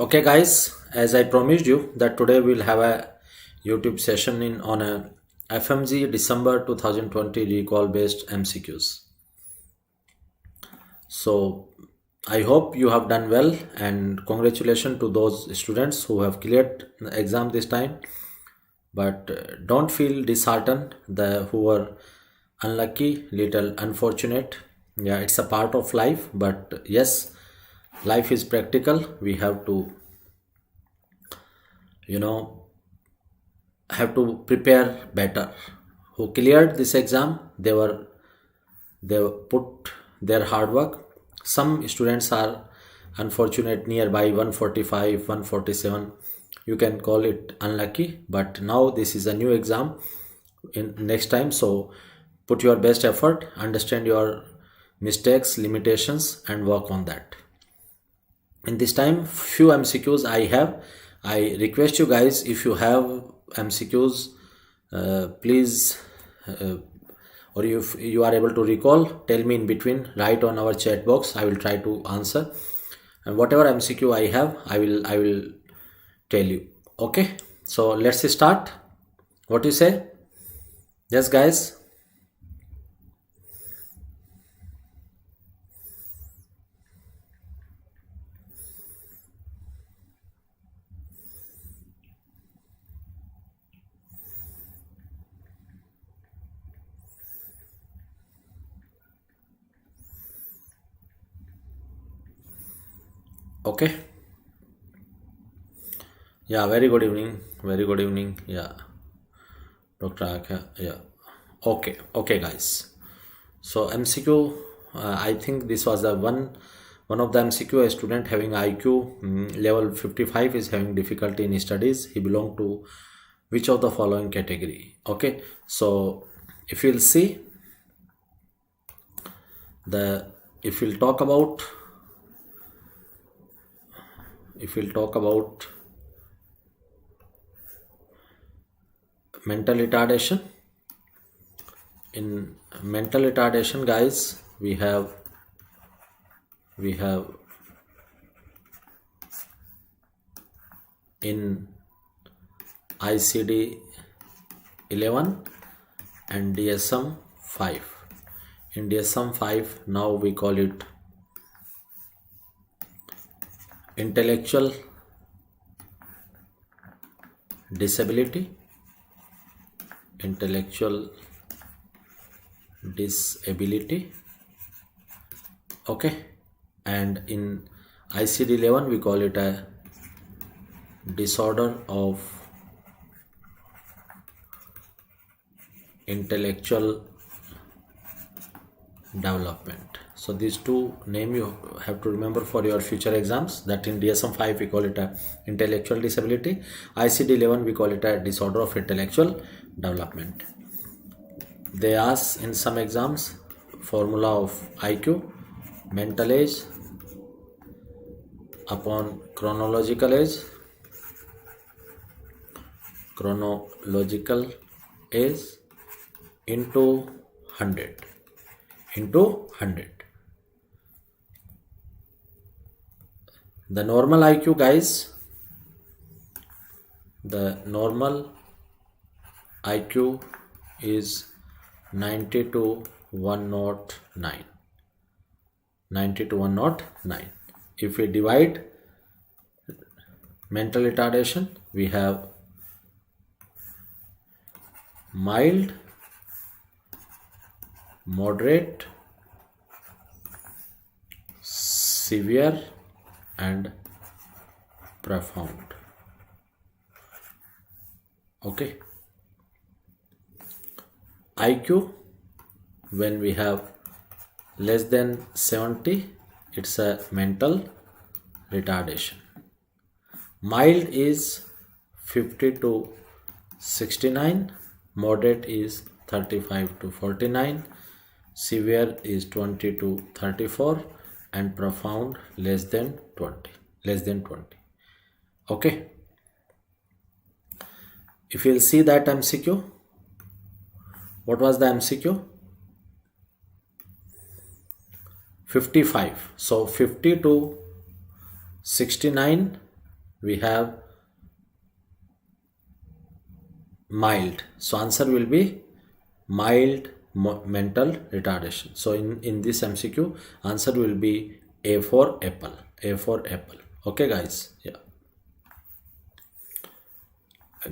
Okay guys, as I promised you that today we'll have a YouTube session on a FMGE December 2020 recall based MCQs. So I hope you have done well and congratulations to those students who have cleared the exam this time. But don't feel disheartened, the who were unlucky, little unfortunate. Yeah, it's a part of life, but yes, life is practical. We have to you know have to prepare better. Who cleared this exam, they put their hard work. Some students are unfortunate, nearby 145 147, you can call it unlucky, but now this is a new exam in next time, so put your best effort, understand your mistakes, limitations, and work on that. In this time, few MCQs I request you guys, if you have MCQs, please, or if you are able to recall, tell me in between, write on our chat box. I will try to answer, and whatever MCQ I have, I will tell you. Okay, so let's start. What you say? Yes guys. Okay, yeah, very good evening, very good evening. Yeah, Dr. Akha. Yeah, okay guys. So MCQ, I think this was the one of the MCQ. A student having IQ level 55 is having difficulty in studies. He belong to which of the following category? Okay, so if you'll see if we'll talk about mental retardation. In mental retardation, guys, we have in ICD 11 and DSM 5. In DSM 5, now we call it intellectual disability. Okay, and in ICD 11 we call it a disorder of intellectual development. So these two name you have to remember for your future exams, that in DSM 5 we call it a intellectual disability, ICD 11 we call it a disorder of intellectual development. They ask in some exams formula of IQ: mental age upon chronological age into 100 The normal IQ, guys, the normal IQ is 90 to 109. If we divide mental retardation, we have mild, moderate, severe, and profound. Okay, IQ, when we have less than 70, it's a mental retardation. Mild is 50 to 69, moderate is 35 to 49, severe is 20 to 34, and profound less than 20. Okay, if you'll see that MCQ, what was the MCQ? 55. So 50 to 69 we have mild. So answer will be mild mental retardation. So in this MCQ, answer will be A for apple. A for apple. Okay, guys. Yeah.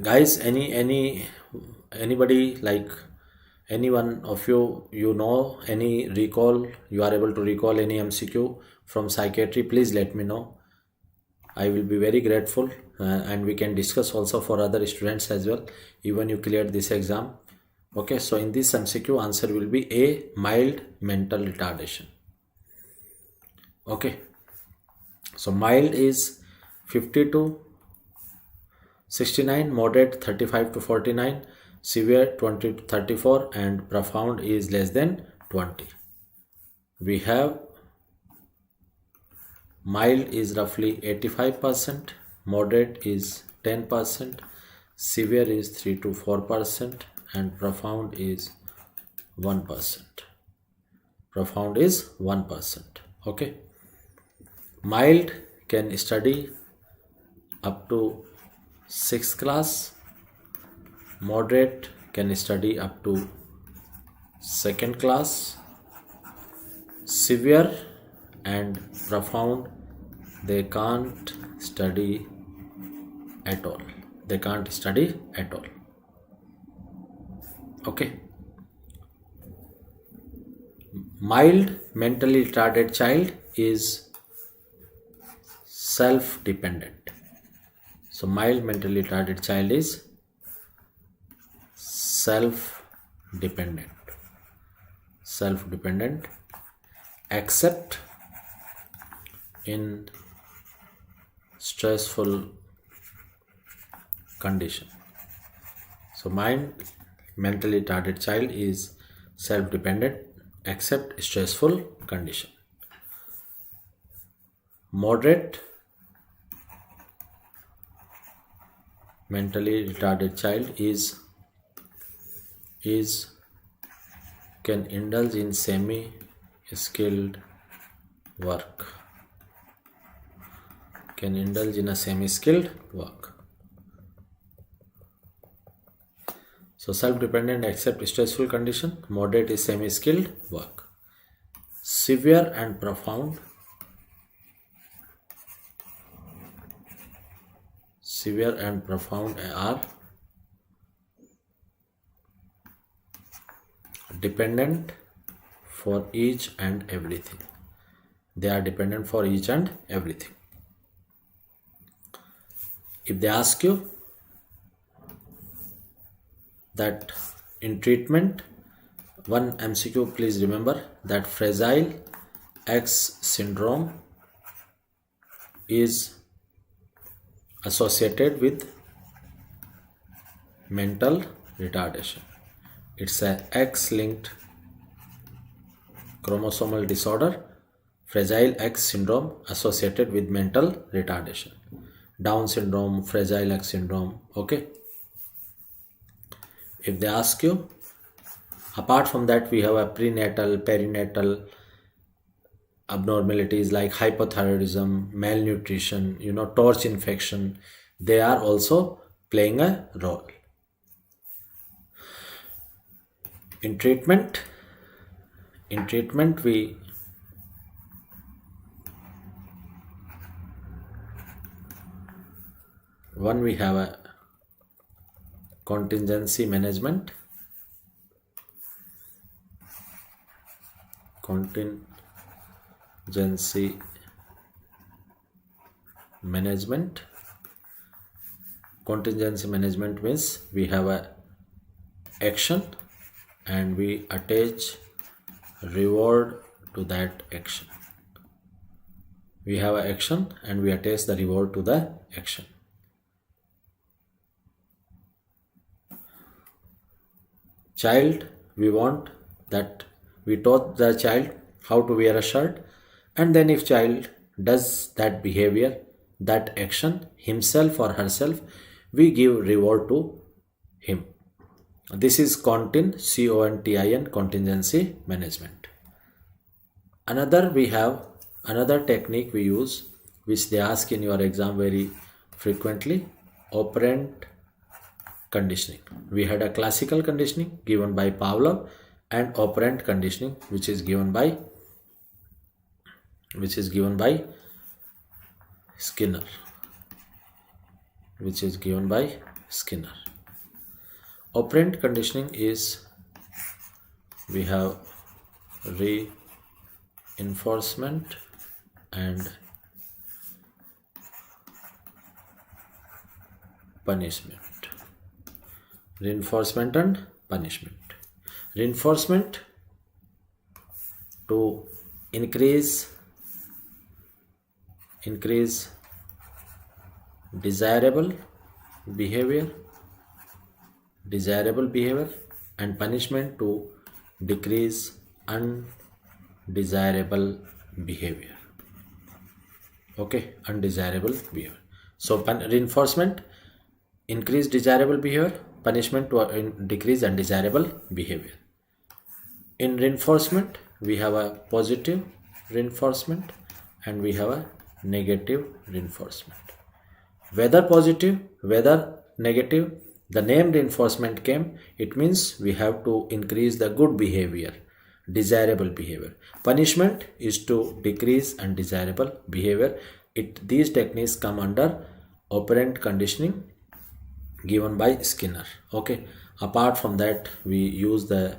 Guys, anybody, like anyone of you know any recall, you are able to recall any MCQ from psychiatry, please let me know. I will be very grateful, and we can discuss also for other students as well, even you cleared this exam. Okay, so in this MCQ, answer will be A, mild mental retardation. Okay, so mild is 50 to 69, moderate 35 to 49, severe 20 to 34, and profound is less than 20. We have mild is roughly 85%, moderate is 10%, severe is 3 to 4%, and profound is 1%. Profound is 1%. Okay. Mild can study up to 6th class. Moderate can study up to 2nd class. Severe and profound, they can't study at all. They can't study at all. Okay. Mild mentally retarded child is self-dependent. So mild mentally retarded child is self-dependent. Self-dependent, except in stressful condition. So mentally retarded child is self-dependent except stressful condition. Moderate mentally retarded child is can indulge in semi-skilled work. Can indulge in a semi-skilled work. So self-dependent except stressful condition. Moderate is semi-skilled work. Severe and profound. Severe and profound are dependent for each and everything. They are dependent for each and everything. If they ask you that in treatment, one MCQ, please remember that Fragile X syndrome is associated with mental retardation. It's a X-linked chromosomal disorder, Fragile X syndrome associated with mental retardation. Down syndrome, Fragile X syndrome. Okay. If they ask you, apart from that, we have a prenatal, perinatal abnormalities like hypothyroidism, malnutrition, torch infection. They are also playing a role. In treatment, we have a contingency management. Contingency management. Contingency management means we have a action and we attach reward to that action. We have an action and we attach the reward to the action. Child, we want that we taught the child how to wear a shirt, and then if child does that behavior, that action, himself or herself, we give reward to him. This is CONTIN, contingency management. We have another technique we use, which they ask in your exam very frequently operant conditioning. We had a classical conditioning given by Pavlov and operant conditioning which is given by Skinner. Operant conditioning is, we have reinforcement and punishment. Reinforcement to increase desirable behavior and punishment to decrease undesirable behavior. Okay, undesirable behavior. So reinforcement increase desirable behavior, punishment to decrease undesirable behavior. In reinforcement we have a positive reinforcement and we have a negative reinforcement. Whether positive, whether negative, the name reinforcement came, it means we have to increase the good behavior, desirable behavior. Punishment is to decrease undesirable behavior. These techniques come under operant conditioning given by Skinner. Okay, apart from that we use the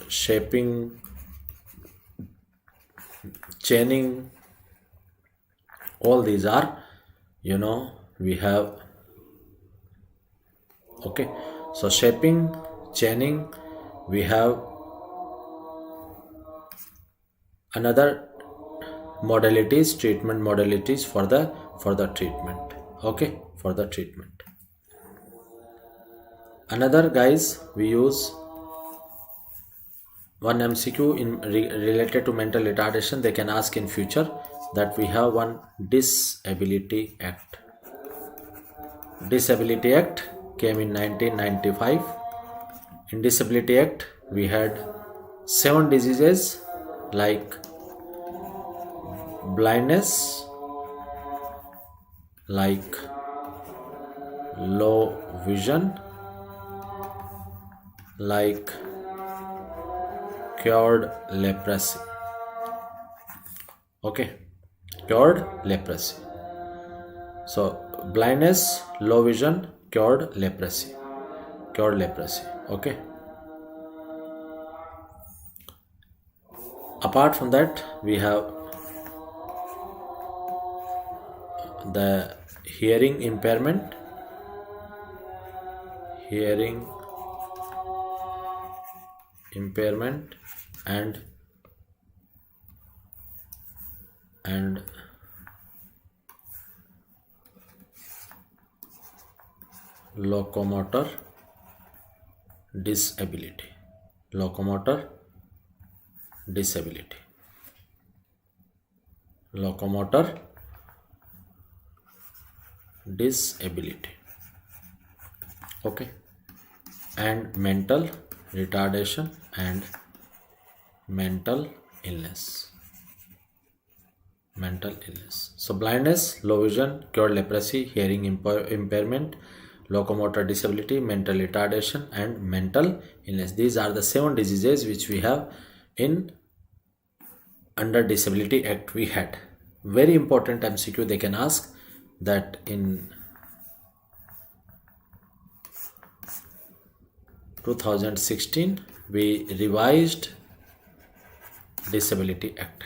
shaping, chaining, all these are we have. Okay, so shaping, chaining, we have another modalities, treatment modalities for the treatment. Okay, for the treatment. Another, guys, we use one MCQ related to mental retardation. They can ask in future that we have one Disability Act. Disability Act came in 1995. In Disability Act we had 7 diseases like blindness, like low vision, like cured leprosy. Okay, cured leprosy. So blindness, low vision, cured leprosy. Okay, apart from that we have the hearing impairment, and locomotor disability. Okay, and mental retardation and mental illness. So blindness, low vision, cured leprosy, hearing impairment, locomotor disability, mental retardation and mental illness. These are the 7 diseases which we have in under Disability Act. We had very important MCQ. They can ask that in 2016 we revised Disability Act,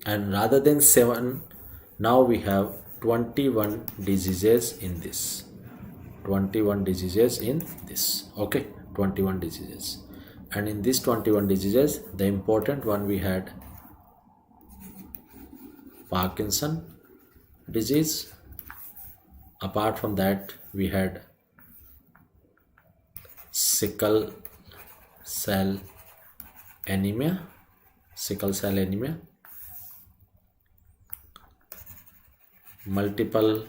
and rather than 7, now we have 21 diseases in this. Okay, 21 diseases. And in these 21 diseases, the important one we had Parkinson disease. Apart from that we had sickle cell anemia, multiple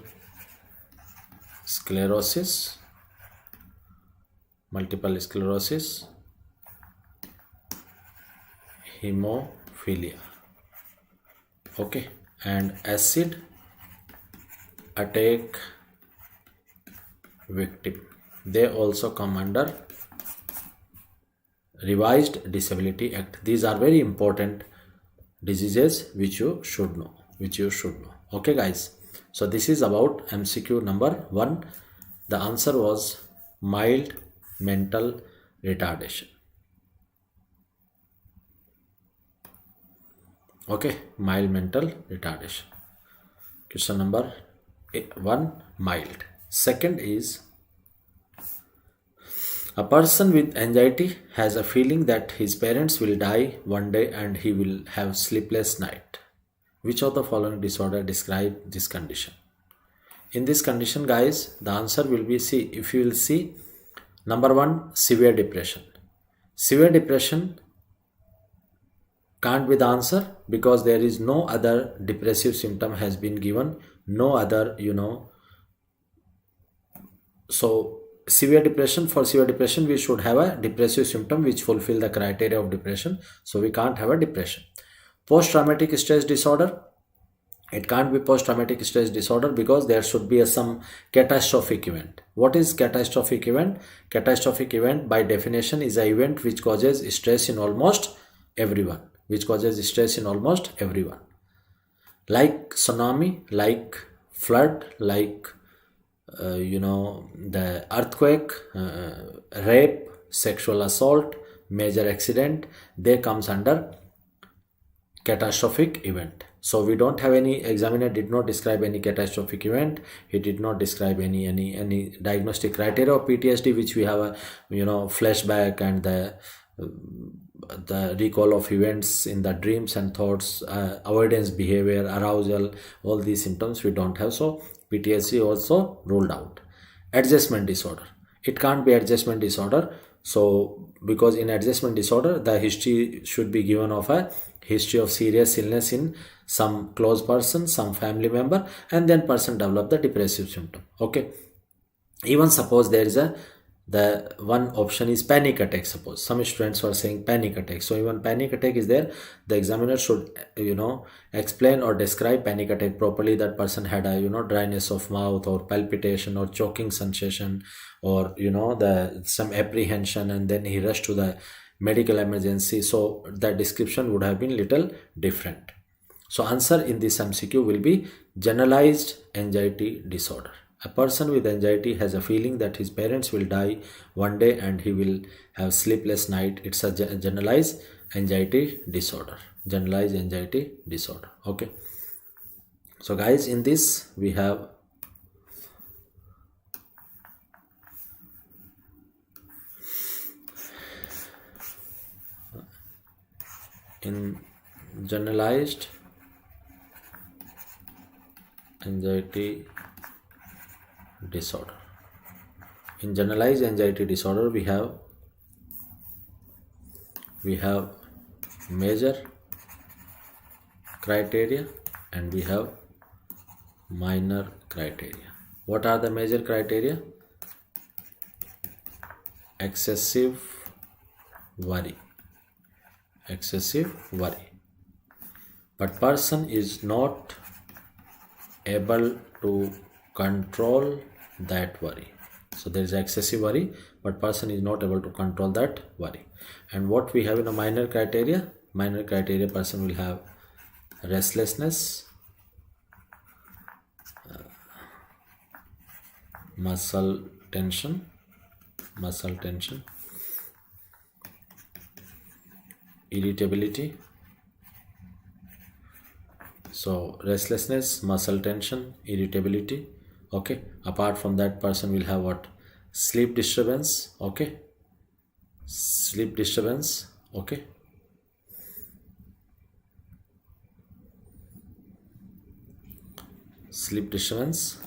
sclerosis, hemophilia. Okay, and acid attack victim. They also come under Revised Disability Act. These are very important diseases which you should know. Okay guys, so this is about MCQ number 1. The answer was mild mental retardation. Okay, mild mental retardation. Question number 1, mild. Second is, a person with anxiety has a feeling that his parents will die one day and he will have sleepless night. Which of the following disorder describe this condition? In this condition, guys, the answer will be C. If you will see, number 1, severe depression. Severe depression can't be the answer because there is no other depressive symptom has been given, no other, so severe depression, for severe depression we should have a depressive symptom which fulfill the criteria of depression, so we can't have a depression. Post-traumatic stress disorder, it can't be post-traumatic stress disorder because there should be some catastrophic event. What is catastrophic event? Catastrophic event by definition is an event which causes stress in almost everyone, like tsunami, like flood, like the earthquake, rape, sexual assault, major accident, they comes under catastrophic event. So we don't have any, examiner did not describe any catastrophic event. He did not describe any diagnostic criteria of PTSD, which we have a flashback and the recall of events in the dreams and thoughts, avoidance behavior, arousal, all these symptoms we don't have. So PTSD also ruled out. Adjustment disorder, it can't be adjustment disorder. So because in adjustment disorder the history should be given of a history of serious illness in some close person, some family member, and then person develop the depressive symptom. Okay, even suppose there is the one option is panic attack. Suppose some students were saying panic attack, so even panic attack is there, the examiner should explain or describe panic attack properly. That person had a dryness of mouth or palpitation or choking sensation or some apprehension, and then he rushed to the medical emergency. So the description would have been little different. So answer in this MCQ will be generalized anxiety disorder. A person with anxiety has a feeling that his parents will die one day and he will have sleepless night. It's a generalized anxiety disorder. Okay. So guys, in this we have in generalized anxiety disorder. In generalized anxiety disorder, we have major criteria and we have minor criteria. What are the major criteria? Excessive worry. But person is not able to control that worry. So there is excessive worry, but person is not able to control that worry. And what we have in a minor criteria? Minor criteria, person will have restlessness, muscle tension, irritability. So restlessness, muscle tension, irritability. Okay, apart from that, person will have what? Sleep disturbance. Okay, sleep disturbance. Okay, sleep disturbance.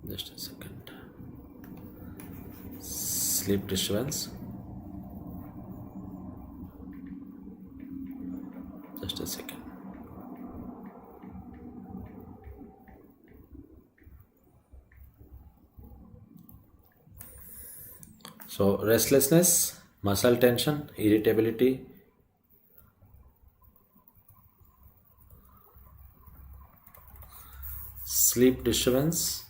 Just a second. Sleep disturbance. Just a second. So restlessness, muscle tension, irritability, sleep disturbance,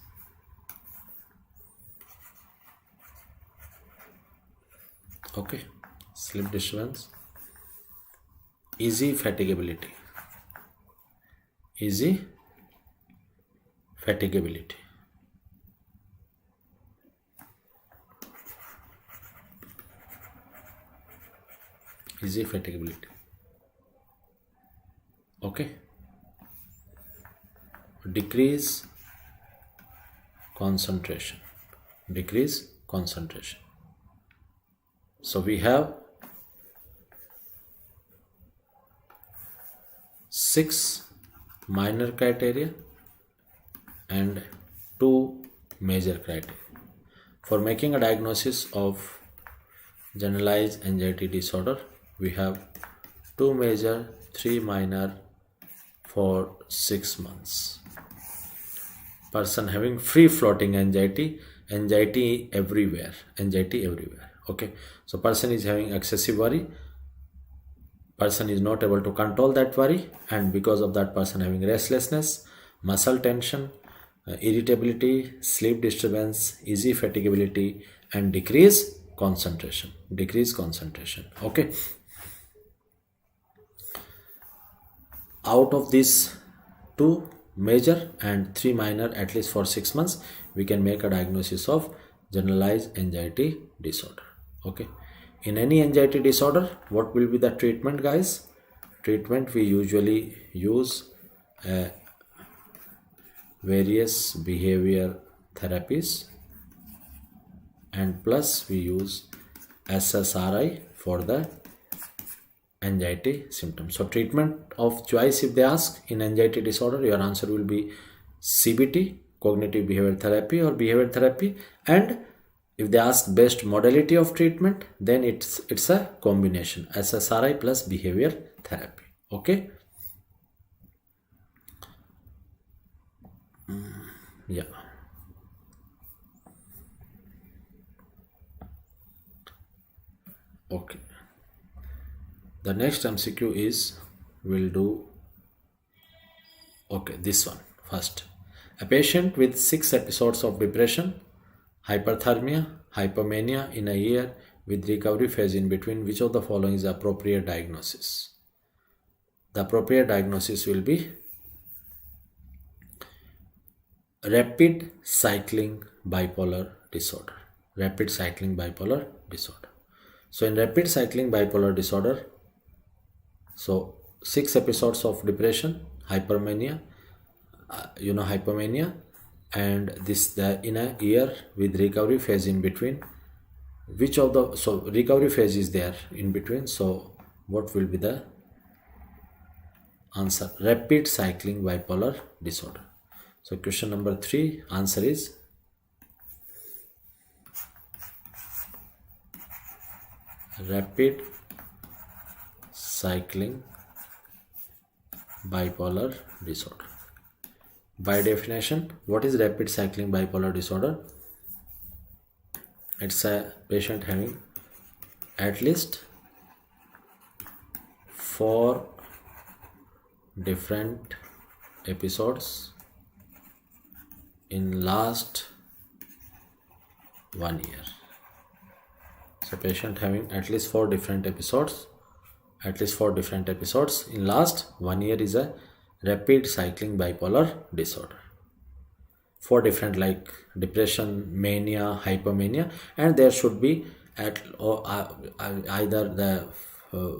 okay, sleep disturbance, easy fatigability, easy fatigability, easy fatigability, okay, decrease concentration, decrease concentration. So we have 6 minor criteria and 2 major criteria. For making a diagnosis of generalized anxiety disorder, we have 2 major, 3 minor for 6 months. Person having free floating anxiety, anxiety everywhere, okay. So person is having excessive worry, person is not able to control that worry, and because of that person having restlessness, muscle tension, irritability, sleep disturbance, easy fatigability, and decrease concentration, okay. Out of these 2 major and 3 minor, at least for 6 months, we can make a diagnosis of generalized anxiety disorder, okay. In any anxiety disorder, what will be the treatment, guys? Treatment, we usually use various behavior therapies, and plus we use SSRI for the anxiety symptoms. So treatment of choice, if they ask in anxiety disorder, your answer will be CBT, cognitive behavior therapy or behavior therapy, and if they ask best modality of treatment, then it's a combination, SSRI plus behavior therapy, okay. Yeah, okay. The next MCQ is, we'll do, okay, this one first. A patient with 6 episodes of depression, hyperthermia, hypomania in a year with recovery phase in between, which of the following is the appropriate diagnosis? The appropriate diagnosis will be rapid cycling bipolar disorder. Rapid cycling bipolar disorder. So in rapid cycling bipolar disorder, so 6 episodes of depression, hypermania, hypomania, and this in a year with recovery phase in between, which of the, so recovery phase is there in between, so what will be the answer? Rapid cycling bipolar disorder. So question number 3, answer is rapid cycling bipolar disorder. By definition, what is rapid cycling bipolar disorder? It's a patient having at least 4 different episodes in last 1 year. So patient having at least 4 different episodes, in last 1 year is a rapid cycling bipolar disorder. 4 different, like depression, mania, hypomania, and there should be either the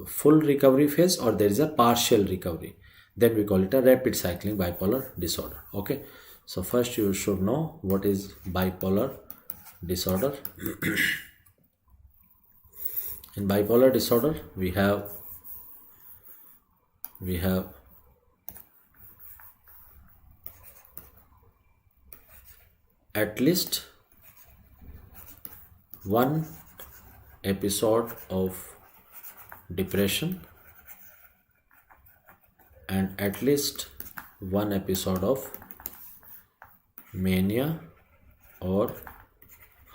full recovery phase or there is a partial recovery. Then we call it a rapid cycling bipolar disorder, okay. So first you should know what is bipolar disorder. In bipolar disorder, we have at least 1 episode of depression and at least 1 episode of mania or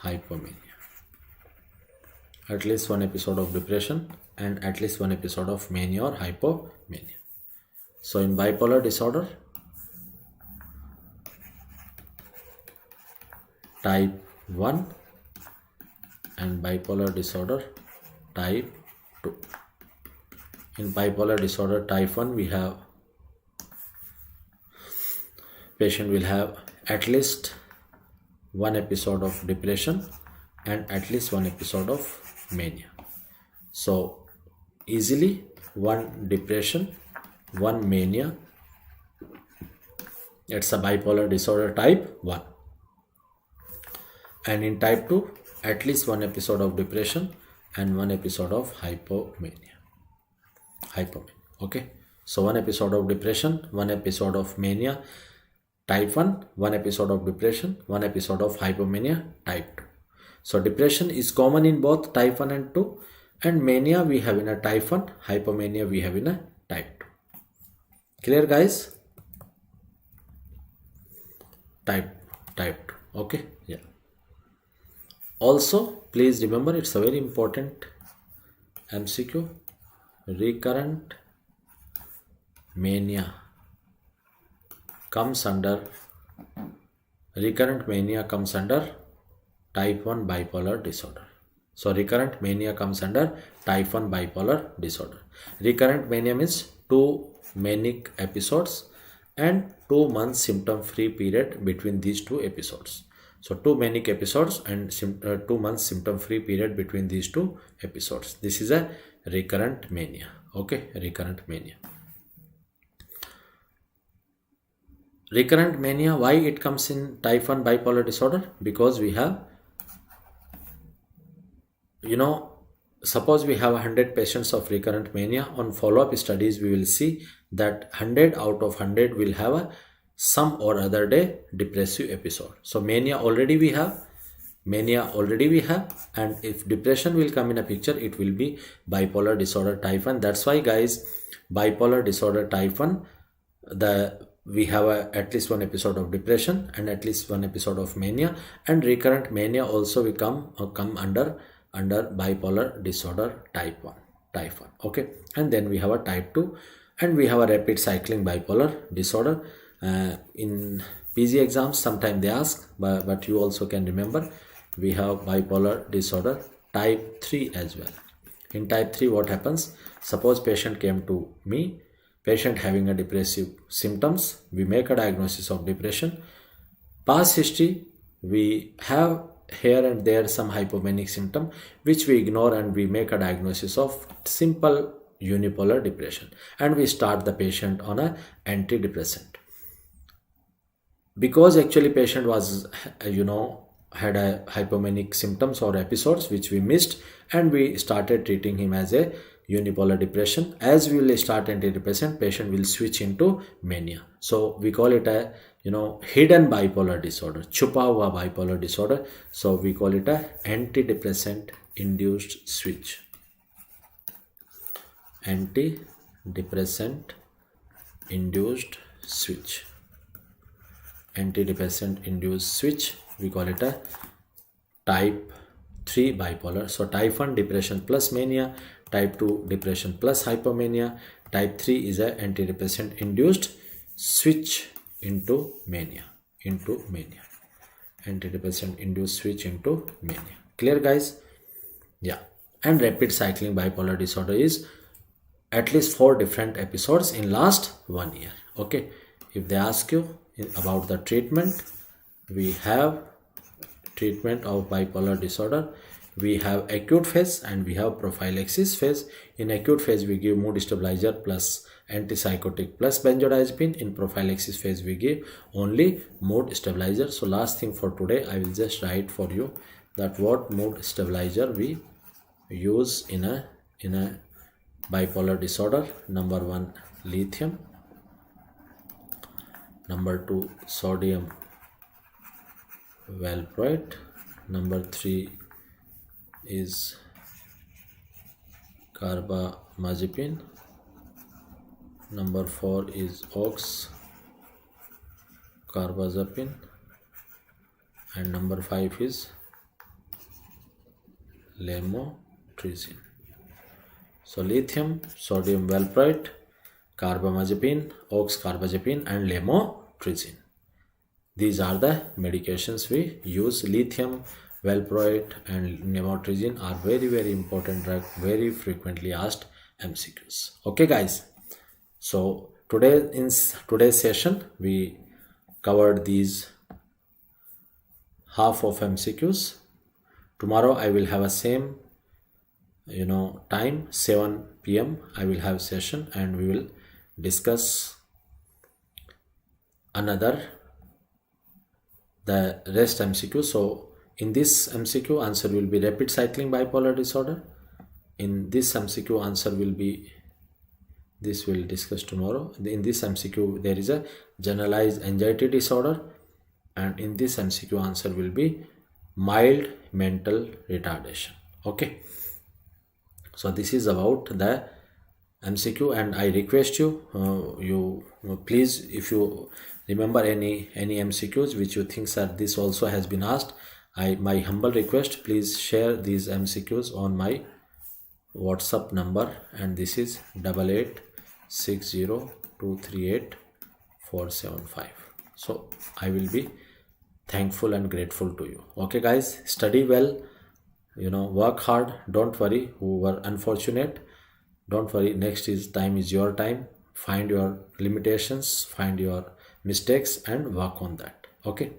hypomania. At least 1 episode of depression and at least 1 episode of mania or hypomania. So in bipolar disorder, type 1 and bipolar disorder type 2. In bipolar disorder type 1, we have patient will have at least one episode of depression and at least one episode of mania. So easily one depression, one mania, it's a bipolar disorder type 1. And in type 2, at least one episode of depression and one episode of hypomania. Okay, so one episode of depression, one episode of mania type 1, one episode of depression, one episode of hypomania type 2. So depression is common in both type 1 and 2, and mania we have in a type 1, hypomania we have in a type 2. Clear guys? Type 2. Okay, yeah. Also please remember, it's a very important MCQ. Recurrent mania comes under type 1 bipolar disorder. So recurrent mania comes under type 1 bipolar disorder. Recurrent mania means 2 manic episodes and 2 months symptom free period between these 2 episodes. So 2 manic episodes and 2 months symptom free period between these 2 episodes. This is a recurrent mania. Okay, recurrent mania. Recurrent mania, why it comes in type 1 bipolar disorder? Because we have, suppose we have 100 patients of recurrent mania. On follow-up studies we will see that 100 out of 100 will have some or other day depressive episode. So mania already we have, and if depression will come in a picture, it will be bipolar disorder type 1. That's why guys, bipolar disorder type 1, we have at least one episode of depression and at least one episode of mania, and recurrent mania also will come under bipolar disorder type 1. Okay, and then we have a type 2, and we have a rapid cycling bipolar disorder. In PG exams sometimes they ask, but you also can remember, we have bipolar disorder type 3 as well. In type 3, what happens? Suppose patient came to me, patient having a depressive symptoms, we make a diagnosis of depression. Past history, we have here and there some hypomanic symptom which we ignore, and we make a diagnosis of simple unipolar depression, and we start the patient on a antidepressant. Because actually patient was had a hypomanic symptoms or episodes which we missed, and we started treating him as a unipolar depression. As we will start antidepressant, patient will switch into mania. So we call it a hidden bipolar disorder, छुपा हुआ bipolar disorder. So we call it a antidepressant induced switch. Antidepressant induced switch. Antidepressant induced switch, we call it a type 3 bipolar. So type 1 depression plus mania, type 2 depression plus hypomania, type 3 is a antidepressant induced switch into mania. Antidepressant induced switch into mania. Clear guys? Yeah. And rapid cycling bipolar disorder is at least 4 different episodes in last 1 year. Okay, if they ask you about the treatment, we have treatment of bipolar disorder. We have acute phase and we have prophylaxis phase. In acute phase we give mood stabilizer plus antipsychotic plus benzodiazepine. In prophylaxis phase we give only mood stabilizer. So last thing for today, I will just write for you that what mood stabilizer we use in a bipolar disorder. Number 1, lithium. Number 2, sodium valproate. Number 3 is carbamazepine. Number 4 is oxcarbazepine, and number 5 is lamotrigine. So lithium, sodium valproate, carbamazepine, oxcarbazepine and lamotrigine. These are the medications we use. Lithium, valproate and lamotrigine are very important drug, very frequently asked MCQs. Okay guys, so today's session we covered these half of MCQs. Tomorrow I will have a same time, 7 p.m. I will have session and we will discuss another the rest MCQ. So in this MCQ answer will be rapid cycling bipolar disorder. In this MCQ answer will be, this will discuss tomorrow. In this MCQ there is a generalized anxiety disorder, and in this MCQ answer will be mild mental retardation. Okay, so this is about the MCQ, and I request you please, if you remember any MCQs which you think that this also has been asked, my humble request, please share these MCQs on my WhatsApp number, and this is 8860238475. so I will be thankful and grateful to you. Okay guys, study well, work hard, don't worry who were unfortunate, don't worry, next time is your time. Find your limitations, find your mistakes and work on that. Okay,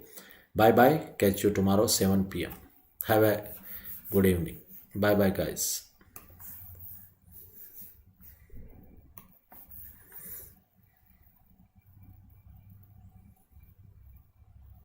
bye bye, catch you tomorrow 7 p.m. Have a good evening. Bye bye guys.